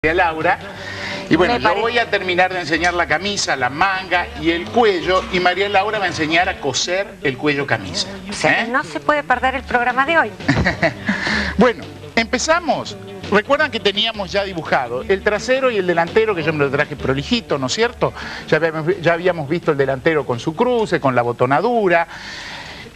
Laura. Y bueno, yo voy a terminar de enseñar la camisa, la manga y el cuello, y María Laura va a enseñar a coser el cuello camisa. O sea, no se puede perder el programa de hoy. Bueno, empezamos. Recuerdan que teníamos ya dibujado el trasero y el delantero, que yo me lo traje prolijito, ¿no es cierto? Ya habíamos visto el delantero con su cruce, con la botonadura.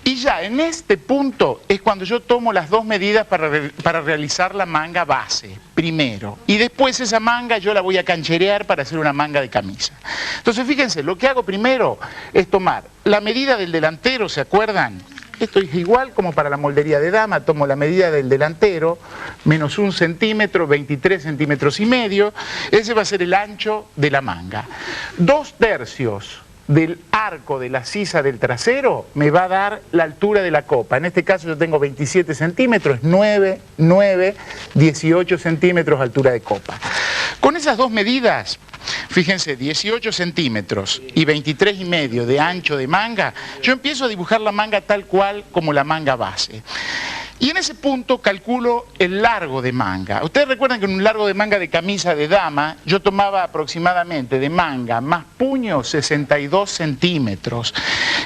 Y ya en este punto es cuando yo tomo las dos medidas para realizar la manga base, primero. Y después esa manga yo la voy a cancherear para hacer una manga de camisa. Entonces fíjense, lo que hago primero es tomar la medida del delantero, ¿se acuerdan? Esto es igual como para la moldería de dama, tomo la medida del delantero, menos 1 centímetro, 23 centímetros y medio, ese va a ser el ancho de la manga. 2/3 del arco de la sisa del trasero me va a dar la altura de la copa. En este caso yo tengo 27 centímetros, 9, 18 centímetros altura de copa. Con esas dos medidas, fíjense, 18 centímetros y 23 y medio de ancho de manga, yo empiezo a dibujar la manga tal cual como la manga base. Y en ese punto calculo el largo de manga. Ustedes recuerdan que en un largo de manga de camisa de dama, yo tomaba aproximadamente de manga más puño 62 centímetros.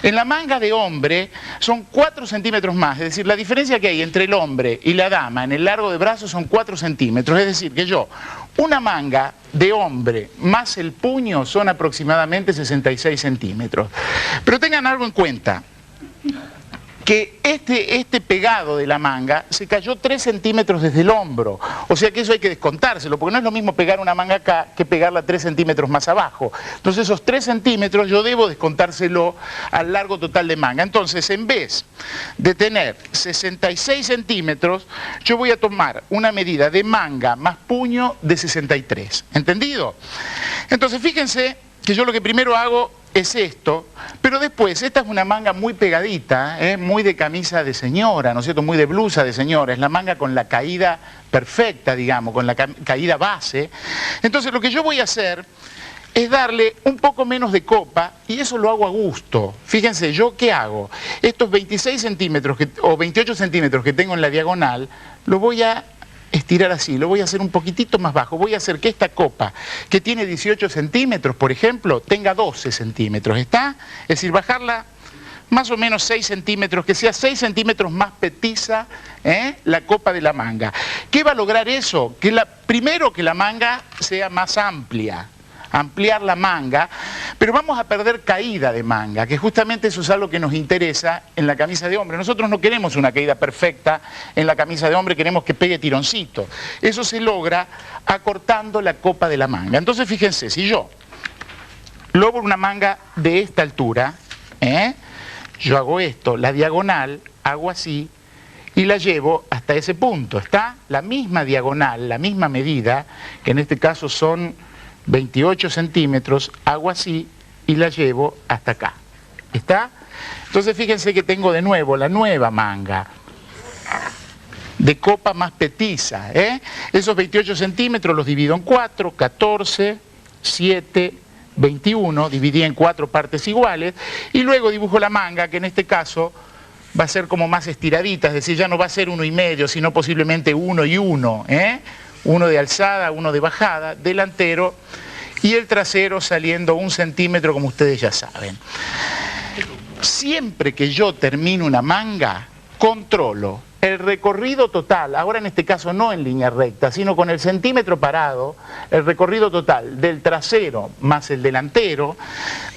En la manga de hombre son 4 centímetros más, es decir, la diferencia que hay entre el hombre y la dama en el largo de brazo son 4 centímetros. Es decir, que yo, una manga de hombre más el puño son aproximadamente 66 centímetros. Pero tengan algo en cuenta, que este pegado de la manga se cayó 3 centímetros desde el hombro, o sea que eso hay que descontárselo, porque no es lo mismo pegar una manga acá que pegarla 3 centímetros más abajo. Entonces esos 3 centímetros yo debo descontárselo al largo total de manga. Entonces en vez de tener 66 centímetros, yo voy a tomar una medida de manga más puño de 63, ¿entendido? Entonces fíjense que yo lo que primero hago es esto, pero después, esta es una manga muy pegadita, muy de camisa de señora, ¿no es cierto? Muy de blusa de señora, es la manga con la caída perfecta, digamos, con la caída base. Entonces lo que yo voy a hacer es darle un poco menos de copa, y eso lo hago a gusto. Fíjense, ¿yo qué hago? Estos 26 centímetros o 28 centímetros que tengo en la diagonal, lo voy a estirar así, lo voy a hacer un poquitito más bajo, voy a hacer que esta copa, que tiene 18 centímetros, por ejemplo, tenga 12 centímetros, ¿está? Es decir, bajarla más o menos 6 centímetros, que sea 6 centímetros más petiza la copa de la manga. ¿Qué va a lograr eso? Primero que la manga sea más amplia, ampliar la manga, pero vamos a perder caída de manga, que justamente eso es algo que nos interesa en la camisa de hombre. Nosotros no queremos una caída perfecta en la camisa de hombre, queremos que pegue tironcito. Eso se logra acortando la copa de la manga. Entonces fíjense, si yo logro una manga de esta altura, yo hago esto, la diagonal, hago así, y la llevo hasta ese punto. Está la misma diagonal, la misma medida, que en este caso son 28 centímetros, hago así y la llevo hasta acá. ¿Está? Entonces fíjense que tengo de nuevo la nueva manga de copa más petiza. Esos 28 centímetros los divido en 4, 14, 7, 21, dividí en 4 partes iguales, y luego dibujo la manga, que en este caso va a ser como más estiradita, es decir, ya no va a ser 1,5, sino posiblemente 1 y 1, uno de alzada, uno de bajada, delantero, y el trasero saliendo 1 centímetro, como ustedes ya saben. Siempre que yo termino una manga, controlo el recorrido total, ahora en este caso no en línea recta, sino con el centímetro parado, el recorrido total del trasero más el delantero,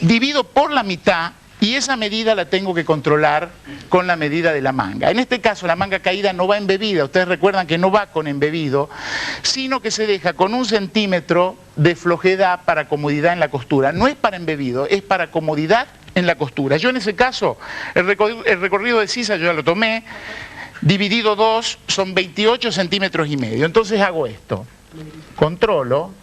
divido por la mitad, y esa medida la tengo que controlar con la medida de la manga. En este caso la manga caída no va embebida, ustedes recuerdan que no va con embebido, sino que se deja con 1 centímetro de flojedad para comodidad en la costura. No es para embebido, es para comodidad en la costura. Yo en ese caso, el recorrido de sisa yo ya lo tomé, dividido 2 son 28 centímetros y medio. Entonces hago esto, controlo,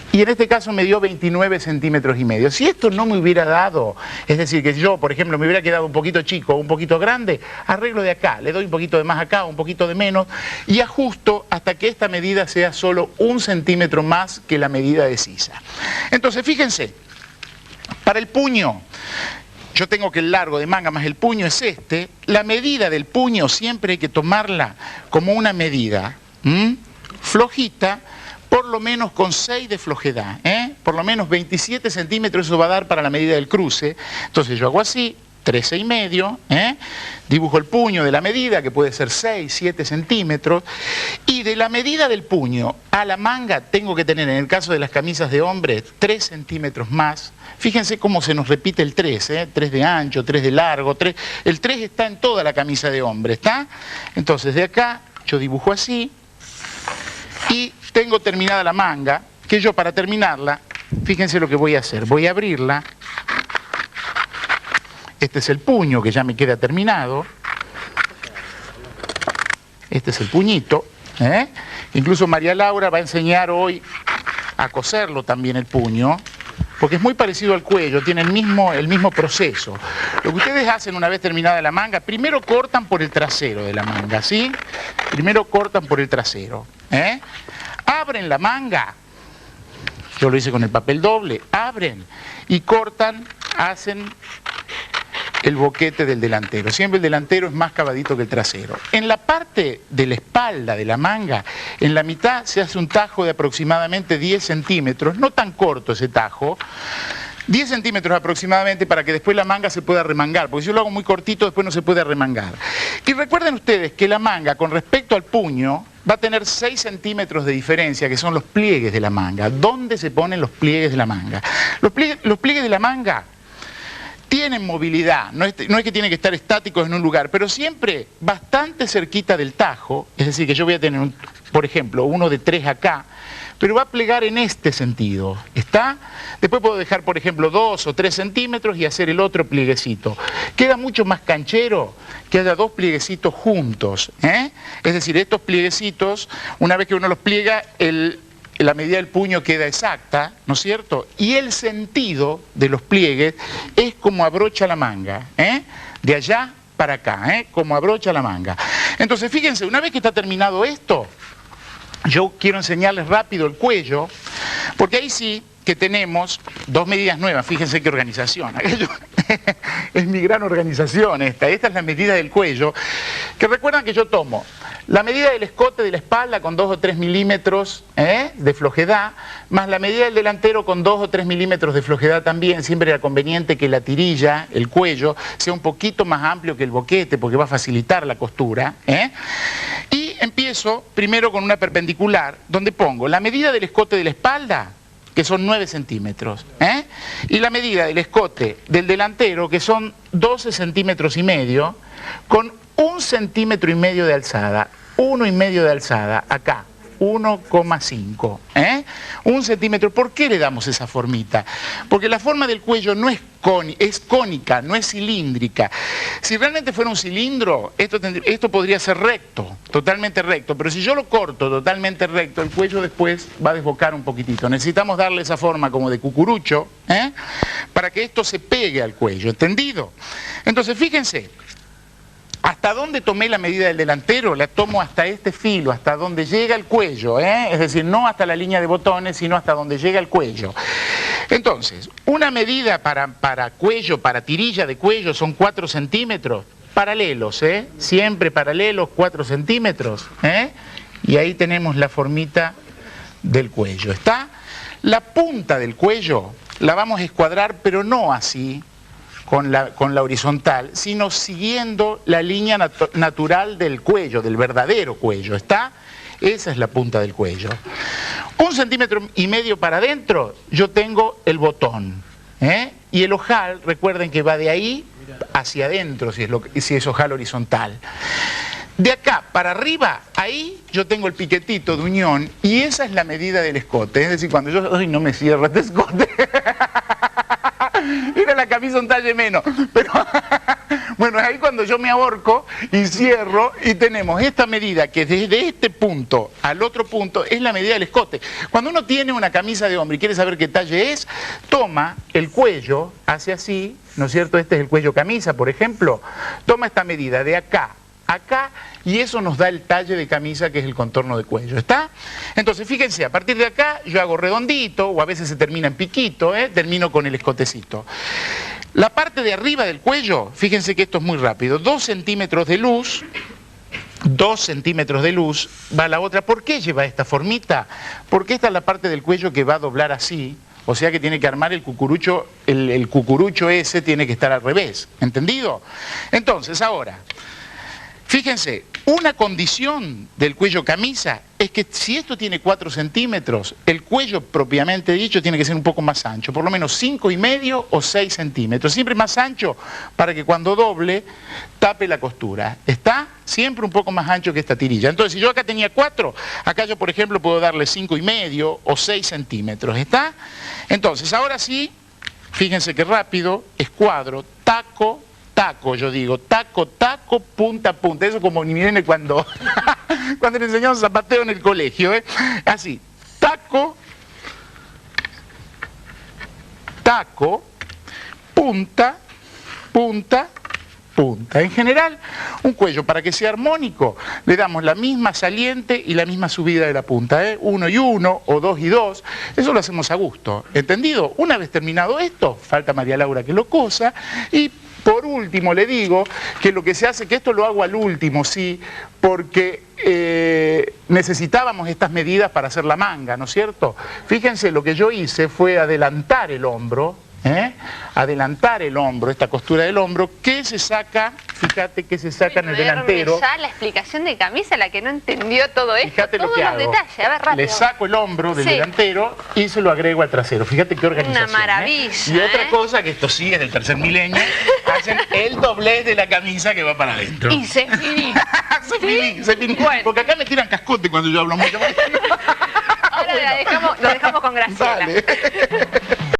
y en este caso me dio 29 centímetros y medio. Si esto no me hubiera dado, es decir, que yo, por ejemplo, me hubiera quedado un poquito chico o un poquito grande, arreglo de acá, le doy un poquito de más acá, un poquito de menos, y ajusto hasta que esta medida sea solo 1 centímetro más que la medida de sisa. Entonces, fíjense, para el puño, yo tengo que el largo de manga más el puño es este, la medida del puño siempre hay que tomarla como una medida, flojita, por lo menos con 6 de flojedad, por lo menos 27 centímetros, eso va a dar para la medida del cruce. Entonces yo hago así, 13,5, dibujo el puño de la medida, que puede ser 6, 7 centímetros, y de la medida del puño a la manga tengo que tener, en el caso de las camisas de hombres, 3 centímetros más. Fíjense cómo se nos repite el 3, 3 de ancho, 3 de largo, 3. El 3 está en toda la camisa de hombre, ¿está? Entonces de acá yo dibujo así, y tengo terminada la manga, que yo para terminarla, fíjense lo que voy a hacer, voy a abrirla. Este es el puño que ya me queda terminado. Este es el puñito. Incluso María Laura va a enseñar hoy a coserlo también el puño, porque es muy parecido al cuello, tiene el mismo proceso. Lo que ustedes hacen una vez terminada la manga, primero cortan por el trasero de la manga, ¿sí? Primero cortan por el trasero. Abren la manga, yo lo hice con el papel doble, abren y cortan, hacen el boquete del delantero. Siempre el delantero es más cavadito que el trasero. En la parte de la espalda de la manga, en la mitad se hace un tajo de aproximadamente 10 centímetros, no tan corto ese tajo, 10 centímetros aproximadamente, para que después la manga se pueda remangar, porque si yo lo hago muy cortito después no se puede remangar. Y recuerden ustedes que la manga con respecto al puño va a tener 6 centímetros de diferencia, que son los pliegues de la manga. ¿Dónde se ponen los pliegues de la manga? Los pliegues de la manga tienen movilidad, no es que tienen que estar estáticos en un lugar, pero siempre bastante cerquita del tajo, es decir, que yo voy a tener, por ejemplo, uno de 3 acá, pero va a plegar en este sentido, ¿está? Después puedo dejar, por ejemplo, 2 o 3 centímetros y hacer el otro plieguecito. Queda mucho más canchero que haya 2 plieguecitos juntos, Es decir, estos plieguecitos, una vez que uno los pliega, la medida del puño queda exacta, ¿no es cierto? Y el sentido de los pliegues es como abrocha la manga, de allá para acá, como abrocha la manga. Entonces, fíjense, una vez que está terminado esto, yo quiero enseñarles rápido el cuello, porque ahí sí que tenemos 2 medidas nuevas. Fíjense qué organización. Es mi gran organización esta. Esta es la medida del cuello, que recuerdan que yo tomo la medida del escote de la espalda con 2 o 3 milímetros de flojedad, más la medida del delantero con 2 o 3 milímetros de flojedad también. Siempre era conveniente que la tirilla, el cuello, sea un poquito más amplio que el boquete, porque va a facilitar la costura. Y empiezo primero con una perpendicular, donde pongo la medida del escote de la espalda, que son 9 centímetros, y la medida del escote del delantero, que son 12 centímetros y medio, con 1,5 centímetros de alzada, 1,5 de alzada, acá, 1,5, 1 centímetro. ¿Por qué le damos esa formita? Porque la forma del cuello no es cónica, no es cilíndrica. Si realmente fuera un cilindro, esto podría ser recto, totalmente recto, pero si yo lo corto totalmente recto, el cuello después va a desbocar un poquitito. Necesitamos darle esa forma como de cucurucho, para que esto se pegue al cuello, ¿entendido? Entonces, fíjense, ¿hasta dónde tomé la medida del delantero? La tomo hasta este filo, hasta donde llega el cuello, es decir, no hasta la línea de botones, sino hasta donde llega el cuello. Entonces, una medida para cuello, para tirilla de cuello, son 4 centímetros, paralelos, siempre paralelos, 4 centímetros, y ahí tenemos la formita del cuello, ¿está? La punta del cuello la vamos a escuadrar, pero no así, con la horizontal, sino siguiendo la línea natural del cuello, del verdadero cuello, ¿está? Esa es la punta del cuello. 1,5 centímetros para adentro, yo tengo el botón, y el ojal, recuerden que va de ahí hacia adentro, si es ojal horizontal. De acá para arriba, ahí yo tengo el piquetito de unión, y esa es la medida del escote. Es decir, cuando yo, ¡ay, no me cierra este escote! Era la camisa un talle menos, pero bueno, es ahí cuando yo me ahorco y cierro, y tenemos esta medida que desde este punto al otro punto es la medida del escote. Cuando uno tiene una camisa de hombre y quiere saber qué talle es, toma el cuello, hace así, ¿no es cierto? Este es el cuello camisa, por ejemplo, toma esta medida de acá, acá, y eso nos da el talle de camisa, que es el contorno de cuello, ¿está? Entonces, fíjense, a partir de acá yo hago redondito, o a veces se termina en piquito, termino con el escotecito. La parte de arriba del cuello, fíjense que esto es muy rápido, 2 centímetros de luz, 2 centímetros de luz, va la otra. ¿Por qué lleva esta formita? Porque esta es la parte del cuello que va a doblar así, o sea que tiene que armar el cucurucho, el cucurucho ese tiene que estar al revés, ¿entendido? Entonces, ahora, fíjense, una condición del cuello camisa es que si esto tiene 4 centímetros, el cuello propiamente dicho tiene que ser un poco más ancho, por lo menos 5,5 o 6 centímetros, siempre más ancho para que cuando doble tape la costura. Está siempre un poco más ancho que esta tirilla. Entonces, si yo acá tenía 4, acá yo, por ejemplo, puedo darle 5,5 o 6 centímetros. ¿Está? Entonces, ahora sí, fíjense que rápido, escuadro, taco, taco, yo digo, taco, taco, punta, punta. Eso como miren cuando le enseñamos zapateo en el colegio, ¿eh? Así, taco, taco, punta, punta, punta. En general, un cuello para que sea armónico, le damos la misma saliente y la misma subida de la punta, ¿eh? 1 y 1 o 2 y 2, eso lo hacemos a gusto, ¿entendido? Una vez terminado esto, falta María Laura que lo cosa, y por último le digo que lo que se hace, que esto lo hago al último, sí, porque necesitábamos estas medidas para hacer la manga, ¿no es cierto? Fíjense, lo que yo hice fue adelantar el hombro, adelantar el hombro, esta costura del hombro, que se saca, fíjate que se saca en el delantero. Ya la explicación de camisa, la que no entendió todo esto, fíjate todos lo que los hago. detalles, a ver, rápido. Le saco el hombro del delantero y se lo agrego al trasero. Fíjate qué organización. Una maravilla. Y otra cosa, que esto sí es del tercer milenio, hacen el doblez de la camisa que va para adentro. Y se finí. Se finí. Bueno. Porque acá me tiran cascote cuando yo hablo mucho. Ahora lo dejamos con Graciela. Dale.